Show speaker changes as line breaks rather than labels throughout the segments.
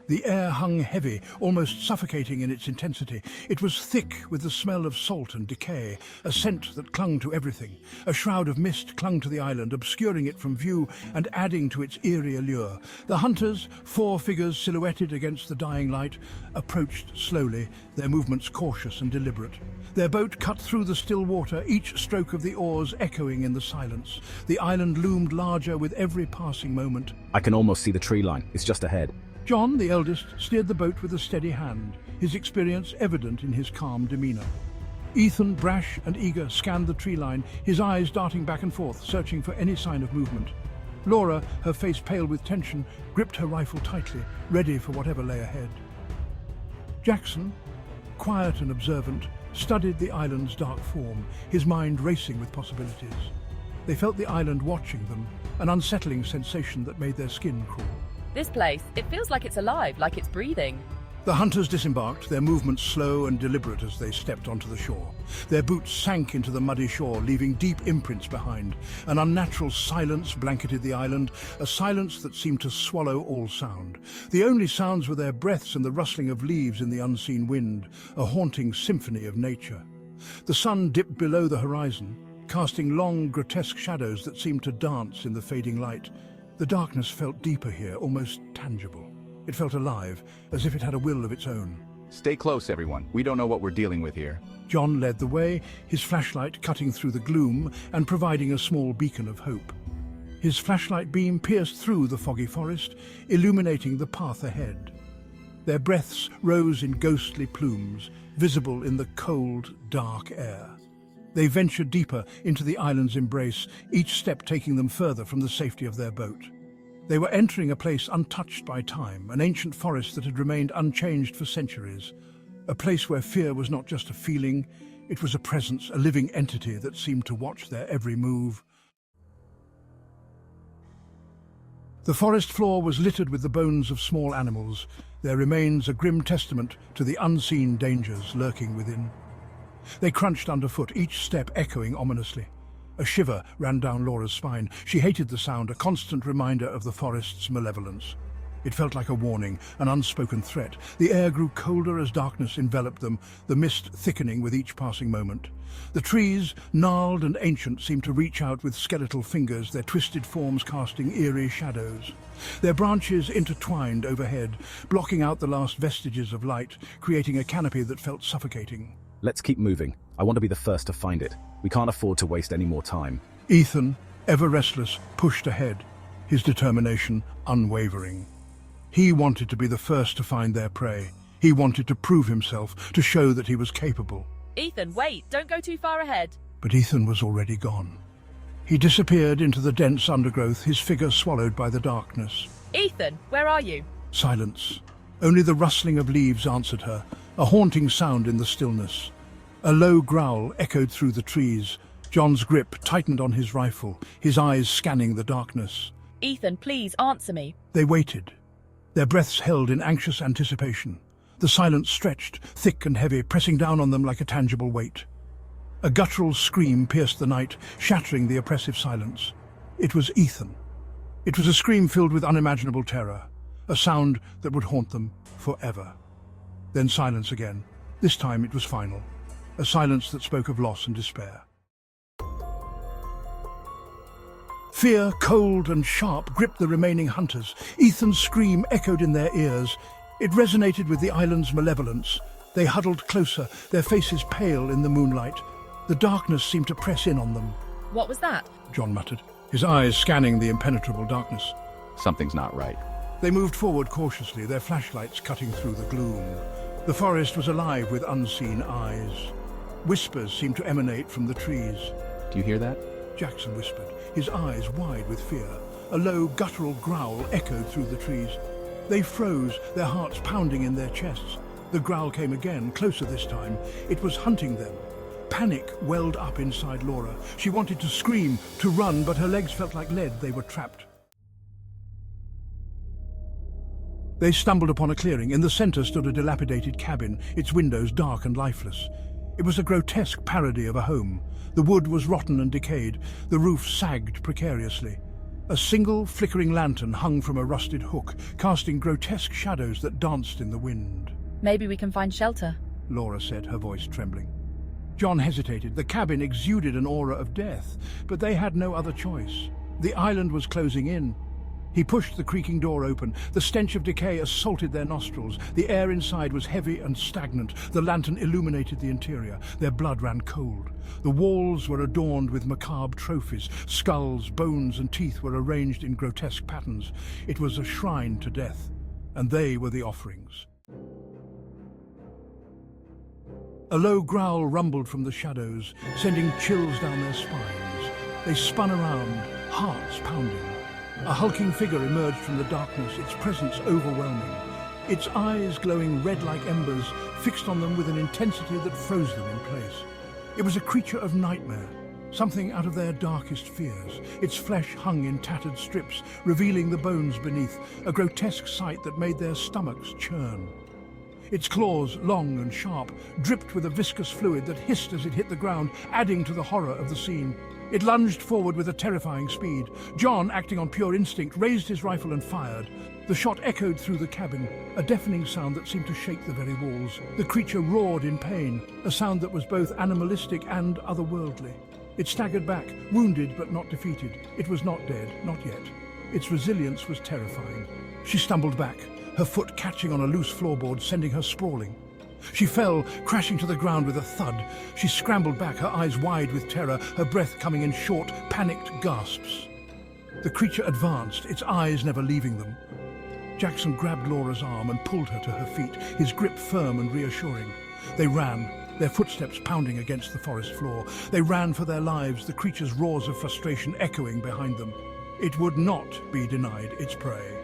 The air hung heavy, almost suffocating in its intensity. It was thick with the smell of salt and decay, a scent that clung to everything. A shroud of mist clung to the island, obscuring it from view and adding to its eerie allure. The hunters, 4 figures silhouetted against the dying light, approached slowly, their movements cautious and deliberate. Their boat cut through the still water, each stroke of the oars echoing in the silence. The island loomed larger with every passing moment.
I can almost see the tree line. It's just ahead.
John, the eldest, steered the boat with a steady hand, his experience evident in his calm demeanor. Ethan, brash and eager, scanned the tree line, his eyes darting back and forth, searching for any sign of movement. Laura, her face pale with tension, gripped her rifle tightly, ready for whatever lay ahead. Jackson, quiet and observant, studied the island's dark form, his mind racing with possibilities. They felt the island watching them, an unsettling sensation that made their skin crawl.
This place, it feels like it's alive, like it's breathing.
The hunters disembarked, their movements slow and deliberate as they stepped onto the shore. Their boots sank into the muddy shore, leaving deep imprints behind. An unnatural silence blanketed the island, a silence that seemed to swallow all sound. The only sounds were their breaths and the rustling of leaves in the unseen wind, a haunting symphony of nature. The sun dipped below the horizon, casting long, grotesque shadows that seemed to dance in the fading light. The darkness felt deeper here, almost tangible. It felt alive, as if it had a will of its own.
Stay close, everyone. We don't know what we're dealing with here.
John led the way, his flashlight cutting through the gloom and providing a small beacon of hope. His flashlight beam pierced through the foggy forest, illuminating the path ahead. Their breaths rose in ghostly plumes, visible in the cold, dark air. They ventured deeper into the island's embrace, each step taking them further from the safety of their boat. They were entering a place untouched by time, an ancient forest that had remained unchanged for centuries. A place where fear was not just a feeling, it was a presence, a living entity that seemed to watch their every move. The forest floor was littered with the bones of small animals, their remains a grim testament to the unseen dangers lurking within. They crunched underfoot, each step echoing ominously. A shiver ran down Laura's spine. She hated the sound, a constant reminder of the forest's malevolence. It felt like a warning, an unspoken threat. The air grew colder as darkness enveloped them, the mist thickening with each passing moment. The trees, gnarled and ancient, seemed to reach out with skeletal fingers, their twisted forms casting eerie shadows. Their branches intertwined overhead, blocking out the last vestiges of light, creating a canopy that felt suffocating.
Let's keep moving. I want to be the first to find it. We can't afford to waste any more time.
Ethan, ever restless, pushed ahead, his determination unwavering. He wanted to be the first to find their prey. He wanted to prove himself, to show that he was capable.
Ethan, wait, don't go too far ahead.
But Ethan was already gone. He disappeared into the dense undergrowth, his figure swallowed by the darkness.
Ethan, where are you?
Silence. Only the rustling of leaves answered her, a haunting sound in the stillness. A low growl echoed through the trees. John's grip tightened on his rifle, his eyes scanning the darkness.
Ethan, please answer me.
They waited, their breaths held in anxious anticipation. The silence stretched, thick and heavy, pressing down on them like a tangible weight. A guttural scream pierced the night, shattering the oppressive silence. It was Ethan. It was a scream filled with unimaginable terror, a sound that would haunt them forever. Then silence again. This time it was final, a silence that spoke of loss and despair. Fear, cold and sharp, gripped the remaining hunters. Ethan's scream echoed in their ears. It resonated with the island's malevolence. They huddled closer, their faces pale in the moonlight. The darkness seemed to press in on them.
What was that?
John muttered, his eyes scanning the impenetrable darkness.
Something's not right.
They moved forward cautiously, their flashlights cutting through the gloom. The forest was alive with unseen eyes. Whispers seemed to emanate from the trees.
Do you hear that?
Jackson whispered, his eyes wide with fear. A low, guttural growl echoed through the trees. They froze, their hearts pounding in their chests. The growl came again, closer this time. It was hunting them. Panic welled up inside Laura. She wanted to scream, to run, but her legs felt like lead. They were trapped. They stumbled upon a clearing. In the center stood a dilapidated cabin, its windows dark and lifeless. It was a grotesque parody of a home. The wood was rotten and decayed. The roof sagged precariously. A single flickering lantern hung from a rusted hook, casting grotesque shadows that danced in the wind.
Maybe we can find shelter.
Laura said, her voice trembling. John hesitated. The cabin exuded an aura of death, but they had no other choice. The island was closing in. He pushed the creaking door open. The stench of decay assaulted their nostrils. The air inside was heavy and stagnant. The lantern illuminated the interior. Their blood ran cold. The walls were adorned with macabre trophies. Skulls, bones, and teeth were arranged in grotesque patterns. It was a shrine to death, and they were the offerings. A low growl rumbled from the shadows, sending chills down their spines. They spun around, hearts pounding. A hulking figure emerged from the darkness, its presence overwhelming. Its eyes glowing red like embers, fixed on them with an intensity that froze them in place. It was a creature of nightmare, something out of their darkest fears. Its flesh hung in tattered strips, revealing the bones beneath, a grotesque sight that made their stomachs churn. Its claws, long and sharp, dripped with a viscous fluid that hissed as it hit the ground, adding to the horror of the scene. It lunged forward with a terrifying speed. John, acting on pure instinct, raised his rifle and fired. The shot echoed through the cabin, a deafening sound that seemed to shake the very walls. The creature roared in pain, a sound that was both animalistic and otherworldly. It staggered back, wounded but not defeated. It was not dead, not yet. Its resilience was terrifying. She stumbled back, her foot catching on a loose floorboard, sending her sprawling. She fell, crashing to the ground with a thud. She scrambled back, her eyes wide with terror, her breath coming in short, panicked gasps. The creature advanced, its eyes never leaving them. Jackson grabbed Laura's arm and pulled her to her feet, his grip firm and reassuring. They ran, their footsteps pounding against the forest floor. They ran for their lives, the creature's roars of frustration echoing behind them. It would not be denied its prey.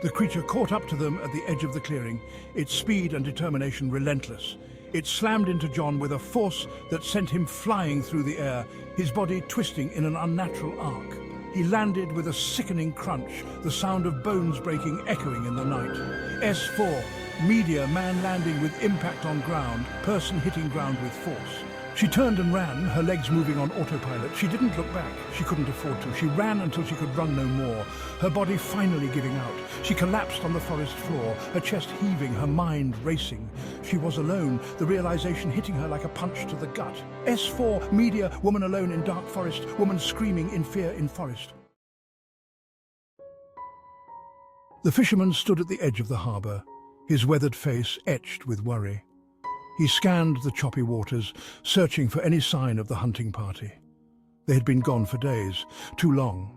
The creature caught up to them at the edge of the clearing, its speed and determination relentless. It slammed into John with a force that sent him flying through the air, his body twisting in an unnatural arc. He landed with a sickening crunch, the sound of bones breaking echoing in the night. S4, media, man landing with impact on ground, person hitting ground with force. She turned and ran, her legs moving on autopilot. She didn't look back. She couldn't afford to. She ran until she could run no more, her body finally giving out. She collapsed on the forest floor, her chest heaving, her mind racing. She was alone, the realization hitting her like a punch to the gut. S4, media, woman alone in dark forest, woman screaming in fear in forest. The fisherman stood at the edge of the harbour, his weathered face etched with worry. He scanned the choppy waters, searching for any sign of the hunting party. They had been gone for days, too long.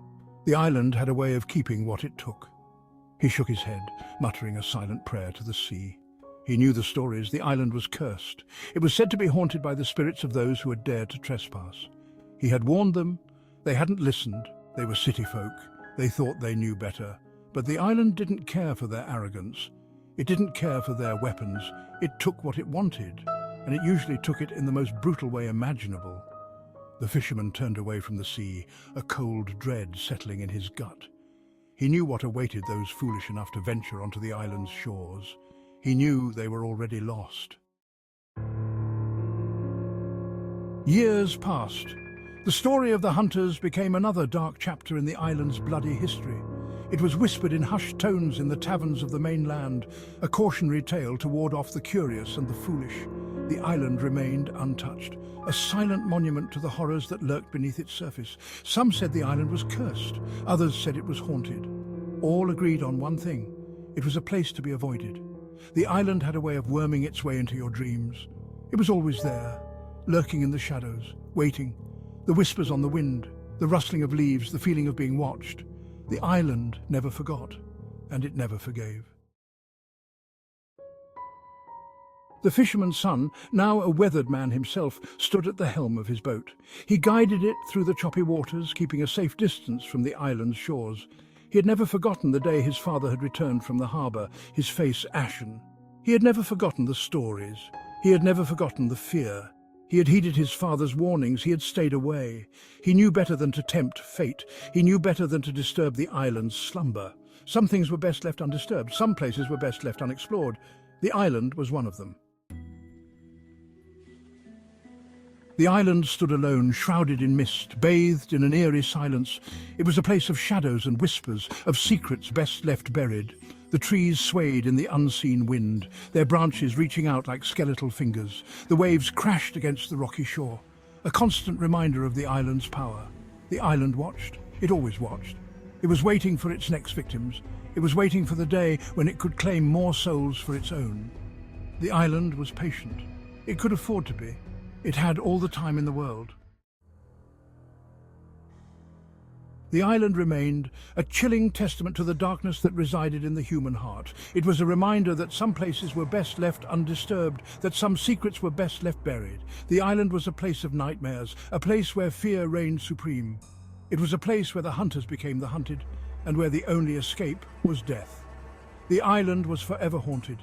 The island had a way of keeping what it took. He shook his head, muttering a silent prayer to the sea. He knew the stories. The island was cursed. It was said to be haunted by the spirits of those who had dared to trespass. He had warned them. They hadn't listened. They were city folk. They thought they knew better. But the island didn't care for their arrogance. It didn't care for their weapons. It took what it wanted, and it usually took it in the most brutal way imaginable. The fisherman turned away from the sea, a cold dread settling in his gut. He knew what awaited those foolish enough to venture onto the island's shores. He knew they were already lost. Years passed. The story of the hunters became another dark chapter in the island's bloody history. It was whispered in hushed tones in the taverns of the mainland, a cautionary tale to ward off the curious and the foolish. The island remained untouched, a silent monument to the horrors that lurked beneath its surface. Some said the island was cursed, others said it was haunted. All agreed on one thing: it was a place to be avoided. The island had a way of worming its way into your dreams. It was always there, lurking in the shadows, waiting. The whispers on the wind, the rustling of leaves, the feeling of being watched. The island never forgot, and it never forgave. The fisherman's son, now a weathered man himself, stood at the helm of his boat. He guided it through the choppy waters, keeping a safe distance from the island's shores. He had never forgotten the day his father had returned from the harbour, his face ashen. He had never forgotten the stories. He had never forgotten the fear. He had heeded his father's warnings. He had stayed away. He knew better than to tempt fate. He knew better than to disturb the island's slumber. Some things were best left undisturbed. Some places were best left unexplored. The island was one of them. The island stood alone, shrouded in mist, bathed in an eerie silence. It was a place of shadows and whispers, of secrets best left buried. The trees swayed in the unseen wind, their branches reaching out like skeletal fingers. The waves crashed against the rocky shore, a constant reminder of the island's power. The island watched. It always watched. It was waiting for its next victims. It was waiting for the day when it could claim more souls for its own. The island was patient. It could afford to be. It had all the time in the world. The island remained a chilling testament to the darkness that resided in the human heart. It was a reminder that some places were best left undisturbed, that some secrets were best left buried. The island was a place of nightmares, a place where fear reigned supreme. It was a place where the hunters became the hunted, and where the only escape was death. The island was forever haunted,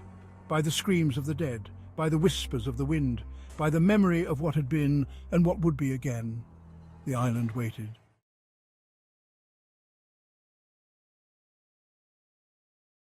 by the screams of the dead, by the whispers of the wind, by the memory of what had been and what would be again. The island waited.